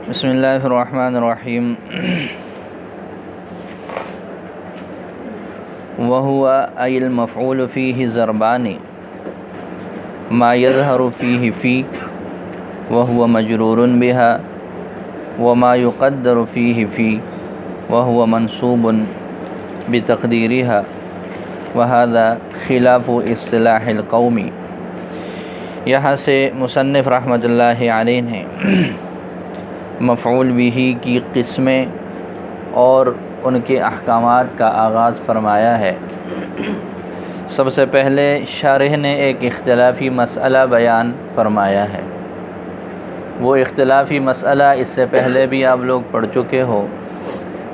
بسم اللہ الرحمن الرحیم وهو أي المفعول فيه ضربان ما يظهر فيه في وهو مجرور بها وما يقدر فيه في وهو منصوب بتقديرها وهذا خلاف اصطلاح القوم۔ یہاں سے مصنف رحمۃ اللہ علیہ نے مفعول بہ کی قسمیں اور ان کے احکامات کا آغاز فرمایا ہے۔ سب سے پہلے شارح نے ایک اختلافی مسئلہ بیان فرمایا ہے۔ وہ اختلافی مسئلہ اس سے پہلے بھی آپ لوگ پڑھ چکے ہو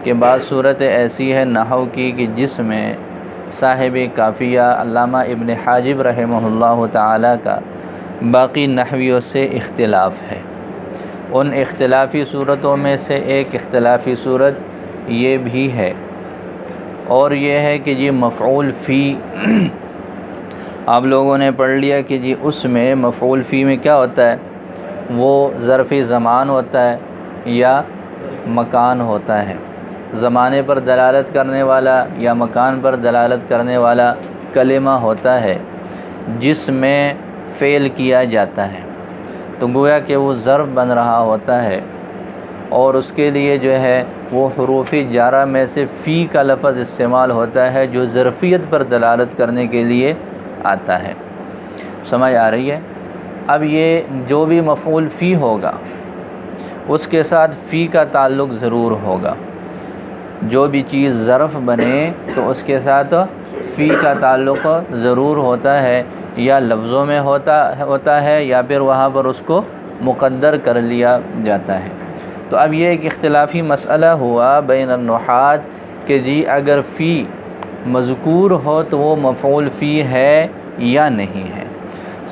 کہ بعض صورتیں ایسی ہے نحو کی کہ جس میں صاحب کافیہ علامہ ابن حاجب رحمہ اللہ تعالی کا باقی نحویوں سے اختلاف ہے۔ ان اختلافی صورتوں میں سے ایک اختلافی صورت یہ بھی ہے، اور یہ ہے کہ جی مفعول فی آپ لوگوں نے پڑھ لیا کہ جی اس میں مفعول فی میں کیا ہوتا ہے، وہ ظرفی زمان ہوتا ہے یا مکان ہوتا ہے۔ زمانے پر دلالت کرنے والا یا مکان پر دلالت کرنے والا کلمہ ہوتا ہے جس میں فعل کیا جاتا ہے، تو گویا کہ وہ ظرف بن رہا ہوتا ہے، اور اس کے لیے جو ہے وہ حروف جارہ میں سے فی کا لفظ استعمال ہوتا ہے جو ظرفیت پر دلالت کرنے کے لیے آتا ہے۔ سمجھ آ رہی ہے؟ اب یہ جو بھی مفعول فی ہوگا اس کے ساتھ فی کا تعلق ضرور ہوگا۔ جو بھی چیز ظرف بنے تو اس کے ساتھ فی کا تعلق ضرور ہوتا ہے، یا لفظوں میں ہوتا ہے یا پھر وہاں پر اس کو مقدر کر لیا جاتا ہے۔ تو اب یہ ایک اختلافی مسئلہ ہوا بین النحات کہ جی اگر فی مذکور ہو تو وہ مفعول فی ہے یا نہیں ہے۔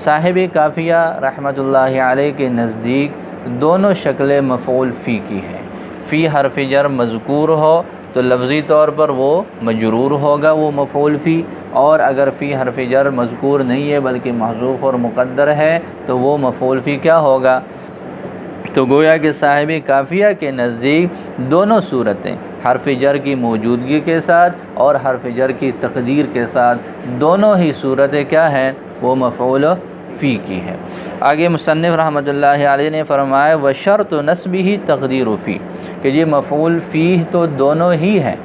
صاحب کافیہ رحمۃ اللہ علیہ کے نزدیک دونوں شکلیں مفعول فی کی ہیں۔ فی حرف جر مذکور ہو تو لفظی طور پر وہ مجرور ہوگا، وہ مفعول فی، اور اگر فی حرف جر مذکور نہیں ہے بلکہ محذوف اور مقدر ہے تو وہ مفعول فی کیا ہوگا۔ تو گویا کہ صاحب کافیہ کے نزدیک دونوں صورتیں حرف جر کی موجودگی کے ساتھ اور حرف جر کی تقدیر کے ساتھ دونوں ہی صورتیں کیا ہیں، وہ مفعول فی کی ہے۔ آگے مصنف رحمۃ اللہ علیہ نے فرمایا وشرط نصبہ تقدیر فی، کہ یہ مفعول فی تو دونوں ہی ہیں،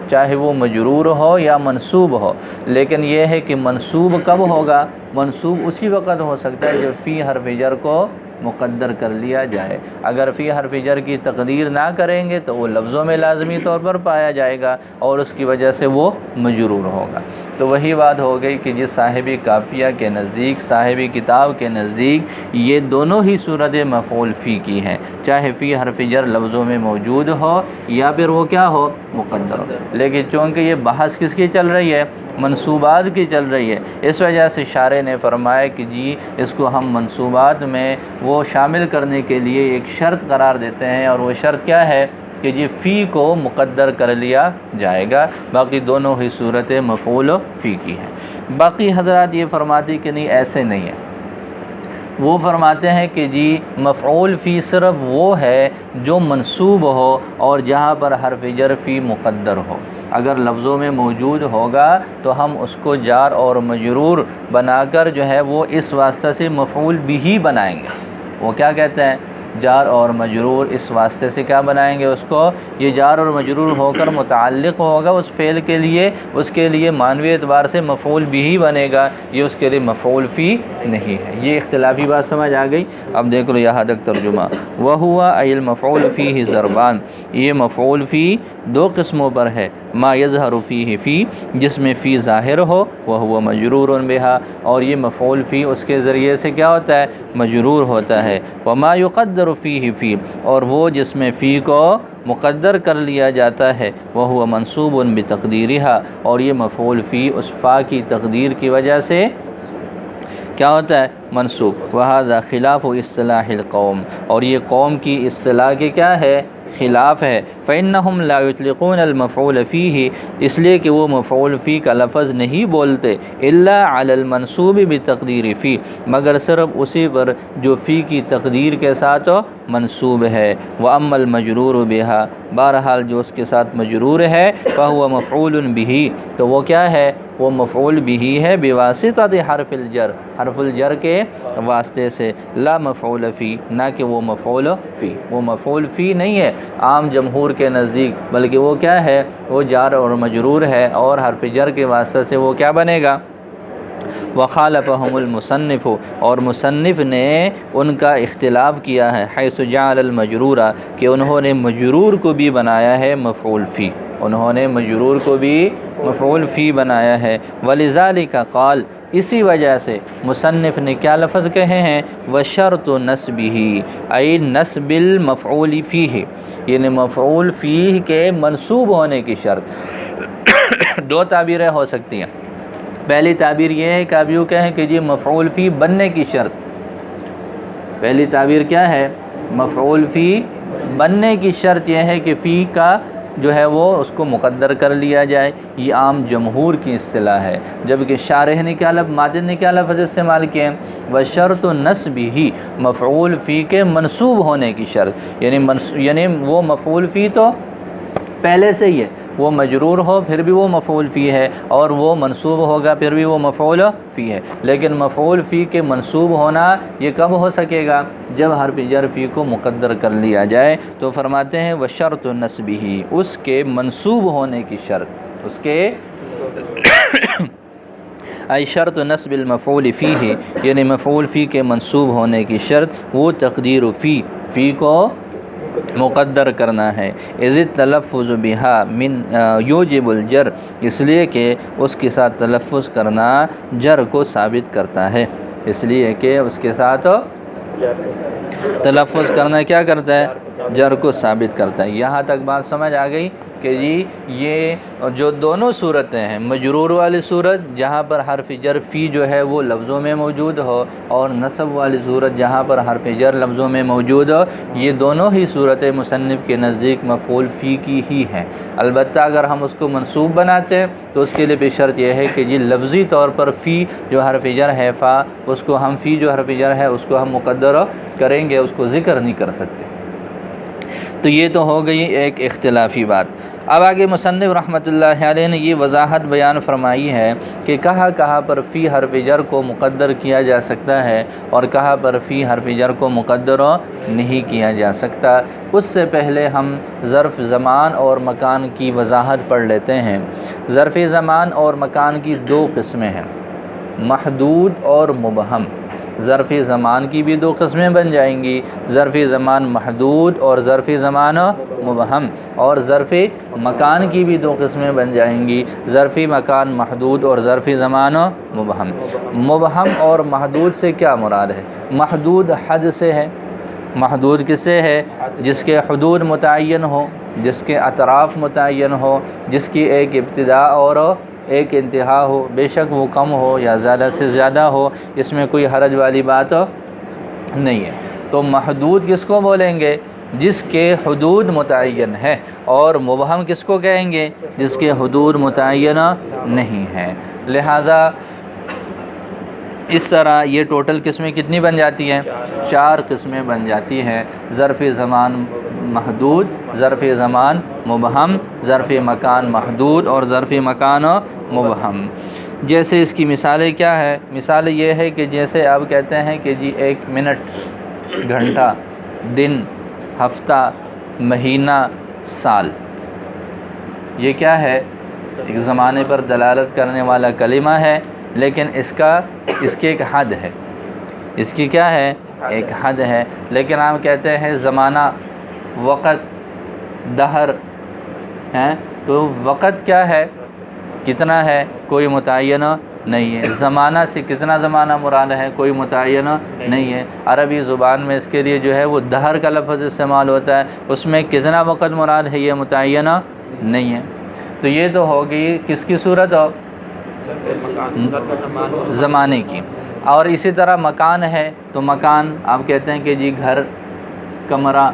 چاہے وہ مجرور ہو یا منصوب ہو، لیکن یہ ہے کہ منصوب کب ہوگا، منصوب اسی وقت ہو سکتا ہے جب فی حرف جر کو مقدر کر لیا جائے۔ اگر فی حرف جر کی تقدیر نہ کریں گے تو وہ لفظوں میں لازمی طور پر پایا جائے گا اور اس کی وجہ سے وہ مجرور ہوگا۔ تو وہی بات ہو گئی کہ جس صاحب کافیہ کے نزدیک، صاحب کتاب کے نزدیک یہ دونوں ہی صورت مفعول فی کی ہیں، چاہے فی حرف جر لفظوں میں موجود ہو یا پھر وہ کیا ہو، مقدر ہو۔ لیکن چونکہ یہ بحث کس کی چل رہی ہے، منصوبات کی چل رہی ہے، اس وجہ سے شارح نے فرمایا کہ جی اس کو ہم منصوبات میں وہ شامل کرنے کے لیے ایک شرط قرار دیتے ہیں، اور وہ شرط کیا ہے کہ جی فی کو مقدر کر لیا جائے گا، باقی دونوں ہی صورتیں مفعول فی کی ہیں۔ باقی حضرات یہ فرماتے کہ نہیں، ایسے نہیں ہے۔ وہ فرماتے ہیں کہ جی مفعول فی صرف وہ ہے جو منصوب ہو اور جہاں پر حرف جر فی مقدر ہو۔ اگر لفظوں میں موجود ہوگا تو ہم اس کو جار اور مجرور بنا کر جو ہے وہ اس واسطہ سے مفعول بہ بنائیں گے۔ وہ کیا کہتے ہیں، جار اور مجرور اس واسطے سے کیا بنائیں گے اس کو، یہ جار اور مجرور ہو کر متعلق ہوگا اس فعل کے لیے، اس کے لیے معنوی اعتبار سے مفعول بہ بنے گا، یہ اس کے لیے مفعول فی نہیں ہے۔ یہ اختلافی بات سمجھ آ گئی۔ اب دیکھ لو یہاں تک ترجمہ، وَهُوَ أَيْ الْمَفْعُولُ فِيهِ ضربان، یہ مفعول فی دو قسموں پر ہے، ما یظہر فیہ فی، جس میں فی ظاہر ہو، وَهُوَ مجرور بها، اور یہ مفعول فی اس کے ذریعے سے کیا ہوتا ہے، مجرور ہوتا ہے، وما یقدر فیہ فی، اور وہ جس میں فی کو مقدر کر لیا جاتا ہے، وہو منصوب بتقدیرها، اور یہ مفعول فی اس فا کی تقدیر کی وجہ سے کیا ہوتا ہے، منصوب۔ وہذا خلاف اصطلاح القوم، اور یہ قوم کی اصطلاح کے کیا ہے، خلاف ہے۔ فإنهم لا يطلقون المفعول فيه، اس لیے کہ وہ مفعول فی کا لفظ نہیں بولتے الا علی المنصوب بتقدیر فی، مگر صرف اسی پر جو فی کی تقدیر کے ساتھ منصوب ہے۔ وَأَمَّا الْمَجْرُورُ بِهَا، بہرحال جو اس کے ساتھ مجرور ہے، فَهُوَ مَفْعُولٌ بِهِ، تو وہ کیا ہے؟ وہ مفعول بھی ہے بواسطۃ حرف الجر، حرف الجر کے واسطے سے، لا مفعول فی، نہ کہ وہ مفعول فی، وہ مفعول فی نہیں ہے عام جمہور کے نزدیک، بلکہ وہ کیا ہے؟ وہ جار اور مجرور ہے، اور حرف جر کے واسطے سے وہ کیا بنے گا؟ وخالفهم المصنف، اور مصنف نے ان کا اختلاف کیا ہے، حیث جعل المجرور، کہ انہوں نے مجرور کو بھی بنایا ہے مفعول فی، انہوں نے مجرور کو بھی مفعول فی بنایا ہے۔ ولذالک قال، اسی وجہ سے مصنف نے کیا لفظ کہے ہیں؟ وشرط نصبہ، ای نصب المفعول فیہ، یعنی مفعول فیہ کے منصوب ہونے کی شرط۔ دو تعبیریں ہو سکتی ہیں، پہلی تعبیر یہ ہے کہ آپ یوں کہیں کہ جی مفعول فی بننے کی شرط، پہلی تعبیر کیا ہے؟ مفعول فی بننے کی شرط یہ ہے کہ فی کا جو ہے وہ اس کو مقدر کر لیا جائے، یہ عام جمہور کی اصطلاح ہے، جبکہ شارح نے کیا ماجد نے کیا لفظ استعمال کیے؟ وشرط نصبہ، مفعول فی کے منصوب ہونے کی شرط، یعنی وہ مفعول فی تو پہلے سے ہی ہے، وہ مجرور ہو پھر بھی وہ مفعول فی ہے، اور وہ منصوب ہوگا پھر بھی وہ مفعول فی ہے، لیکن مفعول فی کے منصوب ہونا یہ کب ہو سکے گا؟ جب حرف جر فی کو مقدر کر لیا جائے۔ تو فرماتے ہیں وشرط نصبہ، اس کے منصوب ہونے کی شرط، اس کے ای شرط نصب المفعول فیہ، یعنی مفعول فی کے منصوب ہونے کی شرط، وہ تقدیر فی کو مقدر کرنا ہے، اذ التلفظ بها من یوجب الجر، اس لیے کہ اس کے ساتھ تلفظ کرنا جر کو ثابت کرتا ہے، اس لیے کہ اس کے ساتھ تلفظ کرنا کیا کرتا ہے؟ جر کو ثابت کرتا ہے۔ یہاں تک بات سمجھ آ گئی کہ جی یہ جو دونوں صورتیں ہیں، مجرور والی صورت جہاں پر حرف جر فی جو ہے وہ لفظوں میں موجود ہو، اور نصب والی صورت جہاں پر حرف جر لفظوں میں موجود ہو، یہ دونوں ہی صورتیں مصنف کے نزدیک مفعول فی کی ہی ہیں۔ البتہ اگر ہم اس کو منصوب بناتے ہیں تو اس کے لیے بھی شرط یہ ہے کہ جی لفظی طور پر فی جو حرف جر ہے فا، اس کو ہم فی جو حرف جر ہے اس کو ہم مقدر کریں گے، اس کو ذکر نہیں کر سکتے۔ تو یہ تو ہو گئی ایک اختلافی بات۔ اب آگے مصنف رحمۃ اللہ علیہ نے یہ وضاحت بیان فرمائی ہے کہ کہاں پر فی حرف جر کو مقدر کیا جا سکتا ہے اور کہاں پر فی حرف جر کو مقدر نہیں کیا جا سکتا۔ اس سے پہلے ہم ظرف زمان اور مکان کی وضاحت پڑھ لیتے ہیں۔ ظرف زمان اور مکان کی دو قسمیں ہیں، محدود اور مبہم۔ ظرف زمان کی بھی دو قسمیں بن جائیں گی، ظرف زمان محدود اور ظرف زمان مبہم، اور ظرف مکان کی بھی دو قسمیں بن جائیں گی، ظرف مکان محدود اور ظرف زمان مبہم۔ مبہم اور محدود سے کیا مراد ہے؟ محدود حد سے ہے، محدود کس سے ہے؟ جس کے حدود متعین ہو، جس کے اطراف متعین ہو، جس کی ایک ابتدا اور ایک انتہا ہو، بے شک وہ کم ہو یا زیادہ سے زیادہ ہو، اس میں کوئی حرج والی بات نہیں ہے۔ تو محدود کس کو بولیں گے؟ جس کے حدود متعین ہے، اور مبہم کس کو کہیں گے؟ جس کے حدود متعین نہیں ہے۔ لہذا اس طرح یہ ٹوٹل قسمیں کتنی بن جاتی ہیں؟ 4 قسمیں بن جاتی ہیں، ظرف زمان محدود، ظرف زمان مبہم، ظرف مکان محدود اور ظرف مکان مبہم۔ جیسے اس کی مثالیں کیا ہے؟ مثال یہ ہے کہ جیسے آپ کہتے ہیں کہ جی 1 منٹ، گھنٹہ، دن، ہفتہ، مہینہ، سال، یہ کیا ہے؟ ایک زمانے پر دلالت کرنے والا کلمہ ہے، لیکن اس کی ایک حد ہے، اس کی کیا ہے؟ ایک حد ہے۔ لیکن ہم کہتے ہیں زمانہ، وقت، دہر ہیں، تو وقت کیا ہے؟ کتنا ہے؟ کوئی متعین نہیں ہے۔ زمانہ سے کتنا زمانہ مراد ہے؟ کوئی متعین نہیں ہے۔ عربی زبان میں اس کے لیے جو ہے وہ دہر کا لفظ استعمال ہوتا ہے، اس میں کتنا وقت مراد ہے یہ متعین نہیں ہے۔ تو یہ تو ہوگی کس کی صورت ہو؟ زمانے کی۔ اور اسی طرح مکان ہے، تو مکان آپ کہتے ہیں کہ جی گھر، کمرہ،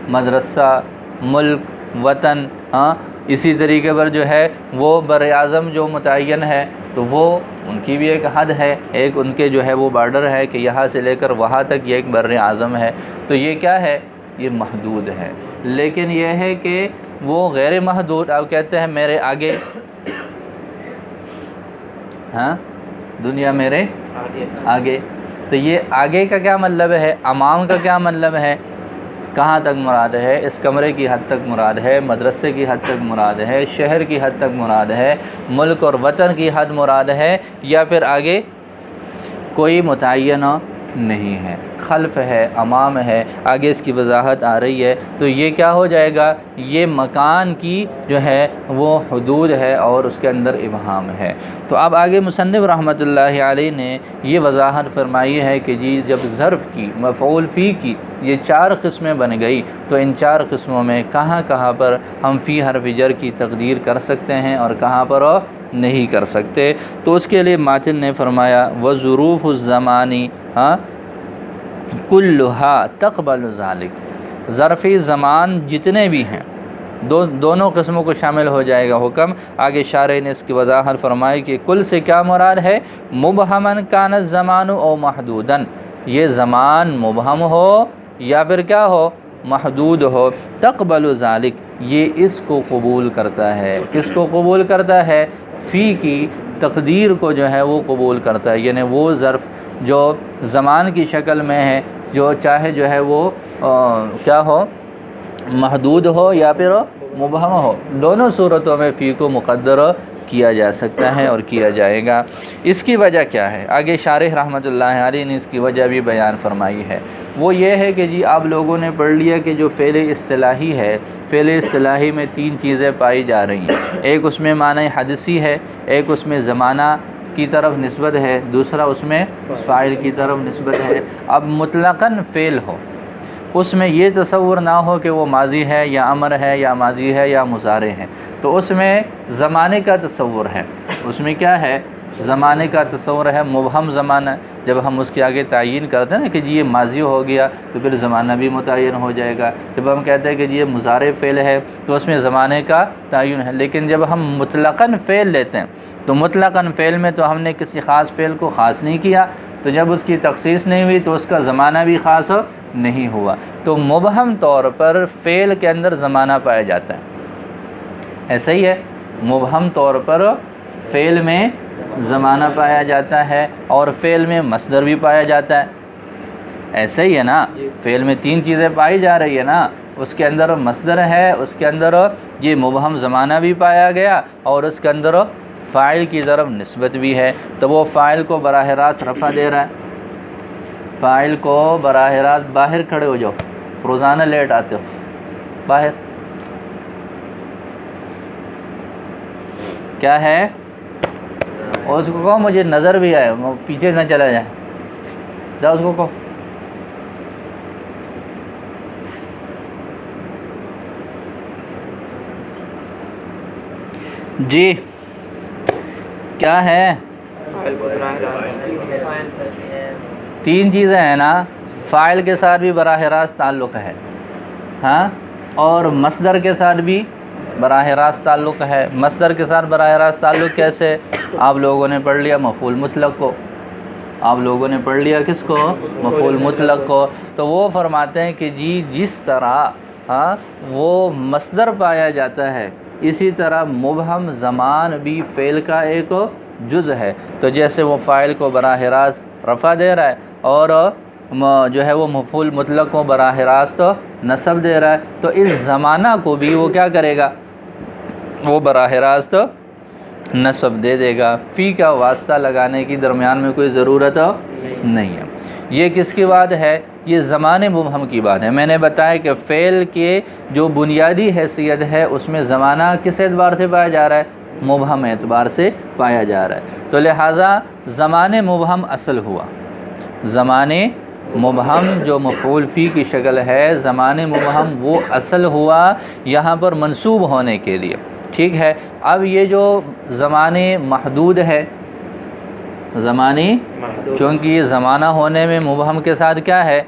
مدرسہ، ملک، وطن، ہاں اسی طریقے پر جو ہے وہ بر اعظم جو متعین ہے تو وہ ان کی بھی ایک حد ہے، ایک ان کے جو ہے وہ بارڈر ہے کہ یہاں سے لے کر وہاں تک یہ ایک بر اعظم ہے، تو یہ کیا ہے، یہ محدود ہے۔ لیکن یہ ہے کہ وہ غیر محدود، آپ کہتے ہیں میرے آگے، ہاں دنیا میرے آگے، تو یہ آگے کا کیا مطلب ہے، امام کا کیا مطلب ہے، کہاں تک مراد ہے، اس کمرے کی حد تک مراد ہے، مدرسے کی حد تک مراد ہے، شہر کی حد تک مراد ہے، ملک اور وطن کی حد مراد ہے، یا پھر آگے کوئی متعین نہیں ہے، خلف ہے، امام ہے، آگے اس کی وضاحت آ رہی ہے۔ تو یہ کیا ہو جائے گا، یہ مکان کی جو ہے وہ حدود ہے اور اس کے اندر ابہام ہے۔ تو اب آگے مصنف رحمۃ اللہ علیہ نے یہ وضاحت فرمائی ہے کہ جی جب ظرف کی، مفعول فی کی یہ 4 قسمیں بن گئی تو ان 4 قسموں میں کہاں کہاں پر ہم فی حرف جر کی تقدیر کر سکتے ہیں اور کہاں پر نہیں کر سکتے۔ تو اس کے لیے ماتن نے فرمایا وظروف الزمانی کلھا تقبل ذالک، ظرفی زمان جتنے بھی ہیں دونوں قسموں کو شامل ہو جائے گا حکم۔ آگے شارح نے اس کی وضاحت فرمائی کہ کل سے کیا مراد ہے، مبہمن کان الزمان او محدودن، یہ زمان مبہم ہو یا پھر کیا ہو، محدود ہو، تقبل ذالک یہ اس کو قبول کرتا ہے، کس کو قبول کرتا ہے، فی کی تقدیر کو جو ہے وہ قبول کرتا ہے، یعنی وہ ظرف جو زمان کی شکل میں ہے، جو چاہے جو ہے وہ کیا ہو، محدود ہو یا پھر مبہم ہو، دونوں صورتوں میں فی کو مقدر کیا جا سکتا ہے اور کیا جائے گا۔ اس کی وجہ کیا ہے، آگے شارح رحمۃ اللہ علیہ نے اس کی وجہ بھی بیان فرمائی ہے۔ وہ یہ ہے کہ جی آپ لوگوں نے پڑھ لیا کہ جو فعل اصطلاحی ہے، فعل اصطلاحی میں 3 چیزیں پائی جا رہی ہیں، ایک اس میں معنی حدثی ہے، ایک اس میں زمانہ کی طرف نسبت ہے، دوسرا اس میں فاعل کی طرف نسبت ہے۔ اب مطلقاً فعل ہو، اس میں یہ تصور نہ ہو کہ وہ ماضی ہے یا امر ہے یا ماضی ہے یا مضارع ہے، تو اس میں زمانے کا تصور ہے، اس میں کیا ہے، زمانے کا تصور ہے، مبہم زمانہ۔ جب ہم اس کے آگے تعین کرتے ہیں نا کہ جی یہ ماضی ہو گیا تو پھر زمانہ بھی متعین ہو جائے گا، جب ہم کہتے ہیں کہ جی یہ مضارع فعل ہے تو اس میں زمانے کا تعین ہے۔ لیکن جب ہم مطلقاً فعل لیتے ہیں تو مطلقاً فعل میں تو ہم نے کسی خاص فعل کو خاص نہیں کیا، تو جب اس کی تخصیص نہیں ہوئی تو اس کا زمانہ بھی خاص نہیں ہوا۔ تو مبہم طور پر فعل کے اندر زمانہ پایا جاتا ہے، ایسا ہی ہے، مبہم طور پر فعل میں زمانہ پایا جاتا ہے اور فعل میں مصدر بھی پایا جاتا ہے، ایسا ہی ہے نا، فعل میں 3 چیزیں پائی جا رہی ہے نا، اس کے اندر مصدر ہے، اس کے اندر یہ مبہم زمانہ بھی پایا گیا اور اس کے اندر فاعل کی طرف نسبت بھی ہے، تو وہ فاعل کو براہ راست رفع دے رہا ہے، فاعل کو براہ راست، باہر کھڑے ہو جاؤ، روزانہ لیٹ آتے ہو، باہر کیا ہے، اور اس کو کہو مجھے نظر بھی آئے، پیچھے نہ چلا جائے، جاؤ اس کو کہو۔ جی کیا ہے، 3 چیزیں ہیں نا، فاعل کے ساتھ بھی براہ راست تعلق ہے، ہاں، اور مصدر کے ساتھ بھی براہ راست تعلق ہے۔ مصدر کے ساتھ براہ راست تعلق کیسے، آپ لوگوں نے پڑھ لیا مفعول مطلق کو، آپ لوگوں نے پڑھ لیا کس کو، مفعول مطلق کو، تو وہ فرماتے ہیں کہ جی جس طرح وہ مصدر پایا جاتا ہے اسی طرح مبہم زمان بھی فعل کا ایک جز ہے، تو جیسے وہ فاعل کو براہ راست رفع دے رہا ہے اور جو ہے وہ مفعول مطلق کو براہ راست نصب دے رہا ہے، تو اس زمانہ کو بھی وہ کیا کرے گا، وہ براہ راست نصب دے دے گا، فی کا واسطہ لگانے کی درمیان میں کوئی ضرورت نہیں ہے۔ یہ کس کی بات ہے، یہ زمان مبہم کی بات ہے۔ میں نے بتایا کہ فعل کے جو بنیادی حیثیت ہے اس میں زمانہ کس اعتبار سے پایا جا رہا ہے، مبہم اعتبار سے پایا جا رہا ہے، تو لہٰذا زمان مبہم اصل ہوا، زمان مبہم جو مفعول فی کی شکل ہے، زمان مبہم وہ اصل ہوا یہاں پر منصوب ہونے کے لیے، ٹھیک ہے۔ اب یہ جو زمان محدود ہے، زمانی چونکہ یہ زمانہ ہونے میں مبہم کے ساتھ کیا ہے،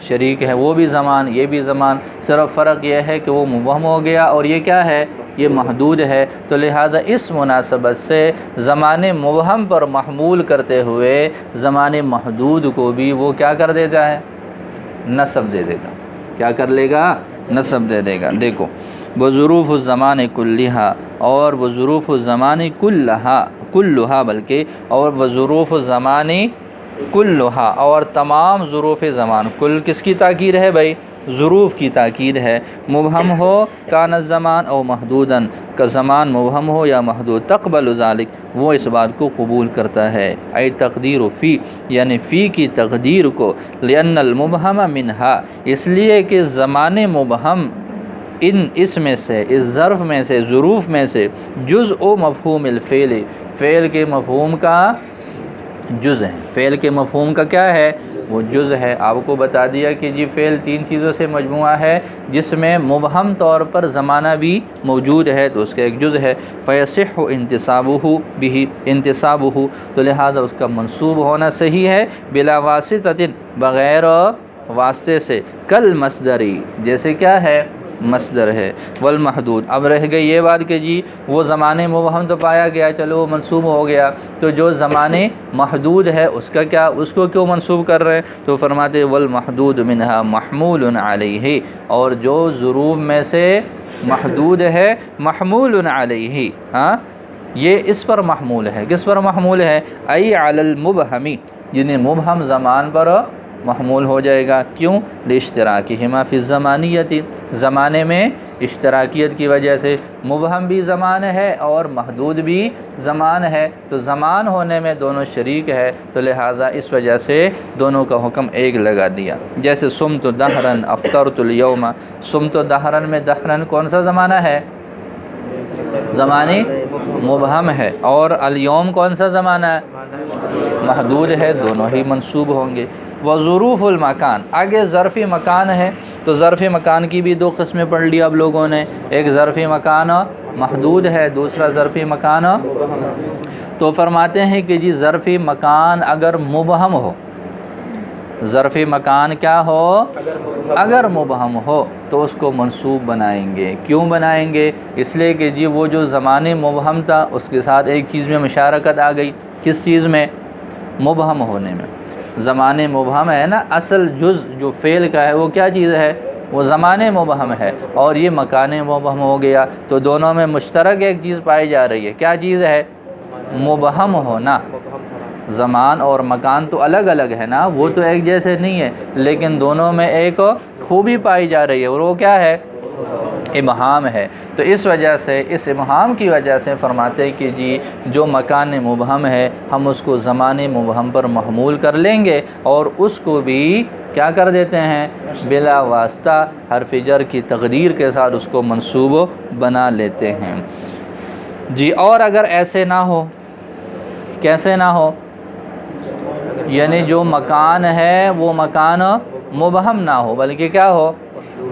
شریک ہے، وہ بھی زمان یہ بھی زمان، صرف فرق یہ ہے کہ وہ مبہم ہو گیا اور یہ کیا ہے، یہ محدود ہے۔ تو لہٰذا اس مناسبت سے زمان مبہم پر محمول کرتے ہوئے زمان محدود کو بھی وہ کیا کر دیتا ہے، نصب دے دے گا۔ کیا کر لے گا، نصب دے دے گا۔ دیکھو بظروف الزمان کلھا، اور بظروف الزمان کلھا بلکہ، اور بظروف الزمان کلھا، اور تمام ظروف زمان، کل کس کی تاکید ہے بھائی، ظروف کی تاکید ہے۔ مبہم ہو کان الزمان او محدوداً، کا زمان مبہم ہو یا محدود، تقبل ذالک، وہ اس بات کو قبول کرتا ہے، ای تقدیر فی، یعنی فی کی تقدیر کو، لأن المبہم منہا، اس لیے کہ زمان مبہم اس میں سے، اس ظرف میں سے، ظروف میں سے، جزء مفہوم الفعل، فعل کے مفہوم کا جز ہے، فعل کے مفہوم کا کیا ہے، وہ جز ہے۔ آپ کو بتا دیا کہ جی فعل 3 چیزوں سے مجموعہ ہے، جس میں مبہم طور پر زمانہ بھی موجود ہے، تو اس کا ایک جز ہے۔ فیصح انتصابہ بھی، انتصابہ، تو لہٰذا اس کا منصوب ہونا صحیح ہے، بلا واسطۃ، بغیر واسطے سے، کل مصدری، جیسے کیا ہے، مصدر ہے۔ والمحدود، اب رہ گئی یہ بات کہ جی وہ زمانے مبہم تو پایا گیا، چلو وہ منصوب ہو گیا، تو جو زمانے محدود ہے اس کا کیا، اس کو کیوں منصوب کر رہے ہیں؟ تو فرماتے والمحدود منہا محمول علیہ، اور جو ظروف میں سے محدود ہے محمول علیہ، ہاں یہ اس پر محمول ہے، کس پر محمول ہے، ای علی المبہمی، یعنی مبہم زمان پر محمول ہو جائے گا۔ کیوں؟ لاشتراکہما فی الزمانیت، زمانے میں اشتراکیت کی وجہ سے، مبہم بھی زمان ہے اور محدود بھی زمان ہے، تو زمان ہونے میں دونوں شریک ہے، تو لہٰذا اس وجہ سے دونوں کا حکم ایک لگا دیا۔ جیسے صمت دہرن افطرت الیوم، صمت دہرن میں دہرن کون سا زمانہ ہے، زمانے مبہم ہے، اور الیوم کون سا زمانہ ہے، محدود ہے، دونوں ہی منصوب ہوں گے۔ وظروف المکان، آگے ظرفی مکان ہے، تو ظرفی مکان کی بھی 2 قسمیں پڑھ لی اب لوگوں نے، ایک ظرفی مکان محدود ہے، دوسرا ظرفی مکان، تو فرماتے ہیں کہ جی ظرفی مکان اگر مبہم ہو، ظرفی مکان کیا ہو، اگر مبہم ہو تو اس کو منصوب بنائیں گے۔ کیوں بنائیں گے؟ اس لیے کہ جی وہ جو زمانے مبہم تھا اس کے ساتھ ایک چیز میں مشارکت آ گئی، کس چیز میں، مبہم ہونے میں۔ زمانے مبہم ہے نا، اصل جز جو فعل کا ہے وہ کیا چیز ہے، وہ زمانے مبہم ہے، اور یہ مکان مبہم ہو گیا، تو دونوں میں مشترک ایک چیز پائی جا رہی ہے، کیا چیز ہے، مبہم ہونا۔ زمان اور مکان تو الگ الگ ہے نا، وہ تو ایک جیسے نہیں ہے، لیکن دونوں میں ایک خوبی پائی جا رہی ہے، اور وہ کیا ہے، ابہام ہے۔ تو اس وجہ سے، اس ابہام کی وجہ سے فرماتے ہیں کہ جی جو مکان مبہم ہے ہم اس کو زمان مبہم پر محمول کر لیں گے، اور اس کو بھی کیا کر دیتے ہیں، بلا واسطہ حرف جر کی تقدیر کے ساتھ اس کو منصوب بنا لیتے ہیں جی۔ اور اگر ایسے نہ ہو، کیسے نہ ہو، یعنی جو مکان ہے وہ مکان مبہم نہ ہو بلکہ کیا ہو،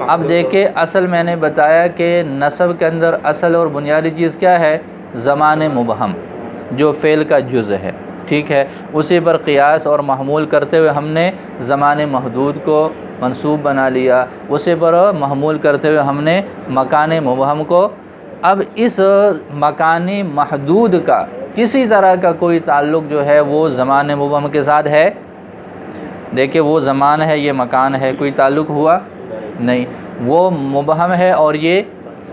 اب دیکھیں اصل میں نے بتایا کہ نصب کے اندر اصل اور بنیادی چیز کیا ہے، زمان مبہم جو فعل کا جز ہے، ٹھیک ہے، اسی پر قیاس اور محمول کرتے ہوئے ہم نے زمان محدود کو منصوب بنا لیا، اسی پر محمول کرتے ہوئے ہم نے مکان مبہم کو۔ اب اس مکان محدود کا کسی طرح کا کوئی تعلق جو ہے وہ زمان مبہم کے ساتھ ہے، دیکھیں وہ زمان ہے، یہ مکان ہے، کوئی تعلق ہوا نہیں، وہ مبہم ہے اور یہ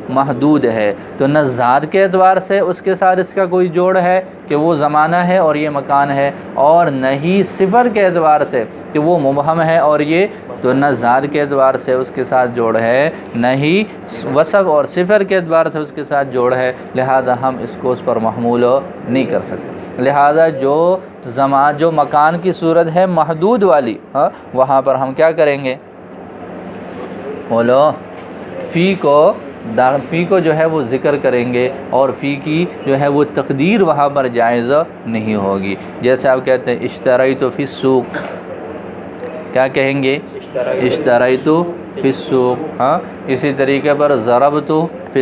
محدود ہے، تو نہ ذات کے اعتبار سے اس کے ساتھ اس کا کوئی جوڑ ہے کہ وہ زمانہ ہے اور یہ مکان ہے، اور نہ ہی صفت کے اعتبار سے کہ وہ مبہم ہے اور یہ، تو نہ ذات کے اعتبار سے اس کے ساتھ جوڑ ہے، نہ ہی وصف اور صفت کے اعتبار سے اس کے ساتھ جوڑ ہے، لہذا ہم اس کو اس پر محمول نہیں کر سکتے۔ لہذا جو مکان کی صورت ہے محدود والی، وہاں پر ہم کیا کریں گے، بولو، فی کو جو ہے وہ ذکر کریں گے، اور فی کی جو ہے وہ تقدیر وہاں پر جائز نہیں ہوگی۔ جیسے آپ کہتے ہیں اشتریت فی السوق، کیا کہیں گے، اشتریت فی السوق، اسی طریقے پر ضربت فی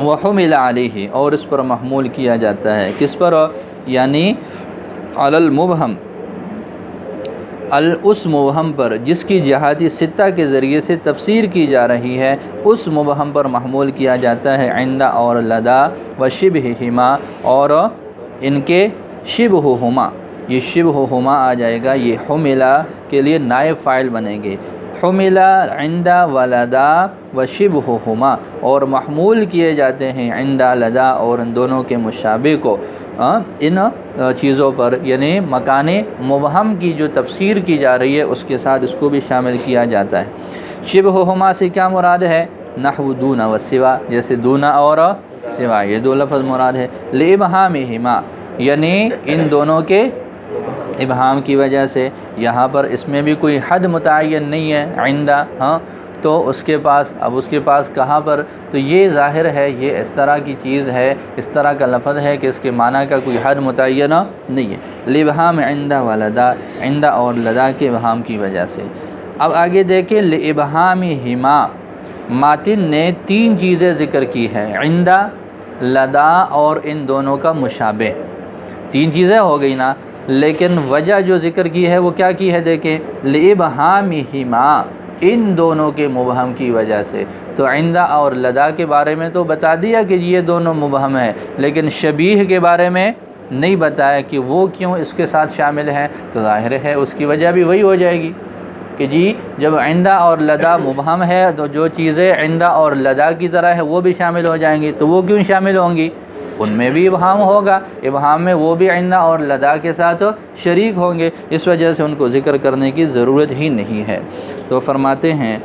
وحمل علیہ اور اس پر محمول کیا جاتا ہے، کس پر؟ یعنی علی المبہم، اس مبہم پر جس کی جہاتی ستہ کے ذریعے سے تفسیر کی جا رہی ہے، اس مبہم پر محمول کیا جاتا ہے عند اور لدا و شبہہما اور ان کے شبہہما، یہ شبہہما آ جائے گا، یہ حملہ کے لیے نائب فاعل بنیں گے، حملہ عند و لدا و شبہہما، اور محمول کیے جاتے ہیں عند لدا اور ان دونوں کے مشابہ کو ان چیزوں پر، یعنی مکان مبہم کی جو تفسیر کی جا رہی ہے اس کے ساتھ اس کو بھی شامل کیا جاتا ہے۔ شبہہما سے کیا مراد ہے؟ نحو دون و سوا، جیسے دون اور سوا، یہ دو لفظ مراد ہے۔ لابہامہما، یعنی ان دونوں کے ابہام کی وجہ سے، یہاں پر اس میں بھی کوئی حد متعین نہیں ہے عند، تو اس کے پاس کہاں پر، تو یہ ظاہر ہے یہ اس طرح کی چیز ہے، اس طرح کا لفظ ہے کہ اس کے معنی کا کوئی حد متعین نہیں ہے۔ لابہام عند و لدا، عند اور لدا کے ابہام کی وجہ سے۔ اب آگے دیکھیں، لابہامہما، ماتن نے تین چیزیں ذکر کی ہیں، عند، لدا اور ان دونوں کا مشابہ، تین چیزیں ہو گئی نا، لیکن وجہ جو ذکر کی ہے وہ کیا کی ہے؟ دیکھیں، لابہامہما، ان دونوں کے مبہم کی وجہ سے۔ تو عند اور لدا کے بارے میں تو بتا دیا کہ یہ دونوں مبہم ہیں، لیکن شبیہ کے بارے میں نہیں بتایا کہ وہ کیوں اس کے ساتھ شامل ہیں، تو ظاہر ہے اس کی وجہ بھی وہی ہو جائے گی کہ جی جب عند اور لدا مبہم ہے تو جو چیزیں عند اور لدا کی طرح ہے وہ بھی شامل ہو جائیں گی، تو وہ کیوں شامل ہوں گی؟ ان میں بھی ابہام ہوگا، ابہام میں وہ بھی عند اور لدا کے ساتھ شریک ہوں گے، اس وجہ سے ان کو ذکر کرنے کی ضرورت ہی نہیں ہے۔ تو فرماتے ہیں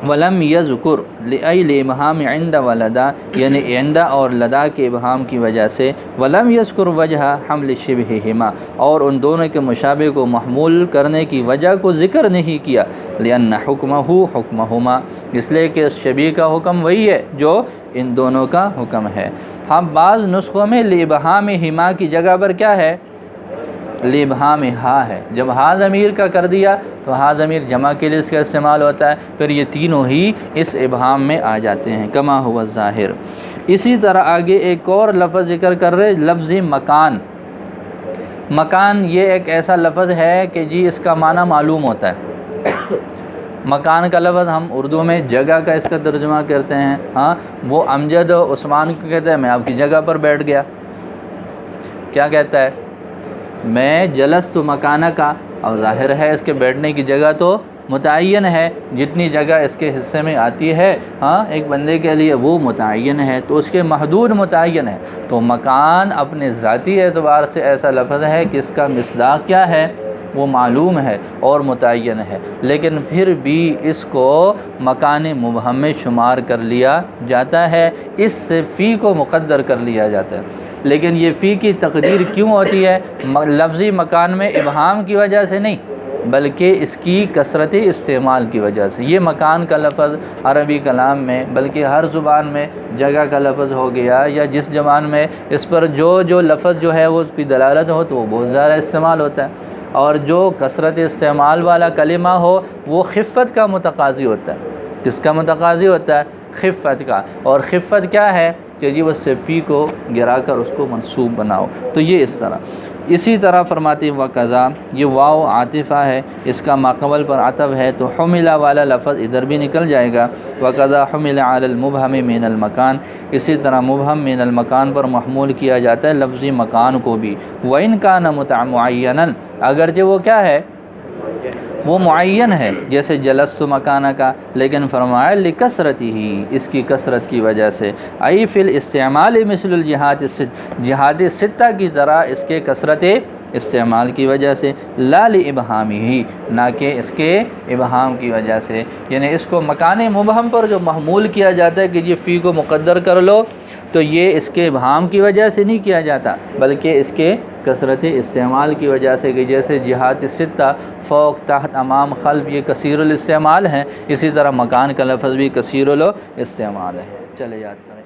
وَلَمْ يَذْكُرْ لِأَيْ لِإِبْهَامِ عِنْدَ وَلَدَا، یعنی عند اور لدا کے ابہام کی وجہ سے، وَلَمْ يَذْكُرْ وَجْهَ حَمْلِ شِبْهِهِمَا، اور ان دونوں کے مشابہ کو محمول کرنے کی وجہ کو ذکر نہیں کیا، لِأَنَّ حُكْمَهُ حُكْمَهُمَا، اس لیے کہ اس شبیہ کا حکم وہی ہے جو ان دونوں کا حکم ہے۔ ہم بعض نسخوں میں لِإِبْهَامِهِمَا کی جگہ پر کیا ہے؟ لِإِبْهَامِهَا ہے، جب ہا ضمیر کا کر دیا تو ہا ضمیر جمع کے لیے اس کا استعمال ہوتا ہے، پھر یہ تینوں ہی اس ابہام میں آ جاتے ہیں، کما ہوا ظاہر۔ اسی طرح آگے ایک اور لفظ ذکر کر رہے، لفظ مکان۔ مکان یہ ایک ایسا لفظ ہے کہ جی اس کا معنی معلوم ہوتا ہے۔ مکان کا لفظ ہم اردو میں جگہ کا اس کا ترجمہ کرتے ہیں، وہ امجد عثمان کو کہتا ہے میں آپ کی جگہ پر بیٹھ گیا، کیا کہتا ہے؟ میں جلست مکانہ کا، اور ظاہر ہے اس کے بیٹھنے کی جگہ تو متعین ہے، جتنی جگہ اس کے حصے میں آتی ہے ایک بندے کے لیے وہ متعین ہے، تو اس کے محدود متعین ہے۔ تو مکان اپنے ذاتی اعتبار سے ایسا لفظ ہے کہ اس کا مصداق کیا ہے؟ وہ معلوم ہے اور متعین ہے، لیکن پھر بھی اس کو مکان مبہم میں شمار کر لیا جاتا ہے، اس سے فی کو مقدر کر لیا جاتا ہے۔ لیکن یہ فی کی تقدیر کیوں ہوتی ہے؟ لفظی مکان میں ابہام کی وجہ سے نہیں، بلکہ اس کی کثرت استعمال کی وجہ سے۔ یہ مکان کا لفظ عربی کلام میں بلکہ ہر زبان میں جگہ کا لفظ ہو گیا، یا جس زبان میں اس پر جو لفظ جو ہے وہ اس کی دلالت ہو تو وہ بہت زیادہ استعمال ہوتا ہے، اور جو کثرت استعمال والا کلمہ ہو وہ خفت کا متقاضی ہوتا ہے۔ کس کا متقاضی ہوتا ہے؟ خفت کا۔ اور خفت کیا ہے کہ جی وہ فی کو گرا کر اس کو منصوب بناؤ، تو یہ اس طرح۔ اسی طرح فرماتے ہیں وقضا، یہ واو عاطفہ ہے، اس کا ماقبل پر عطف ہے، تو حملہ والا لفظ ادھر بھی نکل جائے گا، وقضا حمل علی المبہم من المکان، اسی طرح مبہم من المکان پر محمول کیا جاتا ہے لفظی مکان کو بھی، وَإِنْ كَانَ مُعَيَّنًا، اگرچہ وہ کیا ہے؟ وہ معین ہے، جیسے جلست مکانہ کا، لیکن فرمایا لکثرتہ، اس کی کثرت کی وجہ سے، ای فی الاستعمال مثل الجہات جہات ستہ کی طرح اس کے کثرت استعمال کی وجہ سے، لا لابہامہ، نہ کہ اس کے ابہام کی وجہ سے، یعنی اس کو مکان مبہم پر جو محمول کیا جاتا ہے کہ یہ فی کو مقدر کر لو، تو یہ اس کے ابہام کی وجہ سے نہیں کیا جاتا، بلکہ اس کے کثرت استعمال کی وجہ سے، کہ جیسے جہات ستہ فوق، تحت، امام، خلف، یہ کثیر الاستعمال ہیں، اسی طرح مکان کا لفظ بھی کثیر الاستعمال ہے۔ چلے یاد کریں۔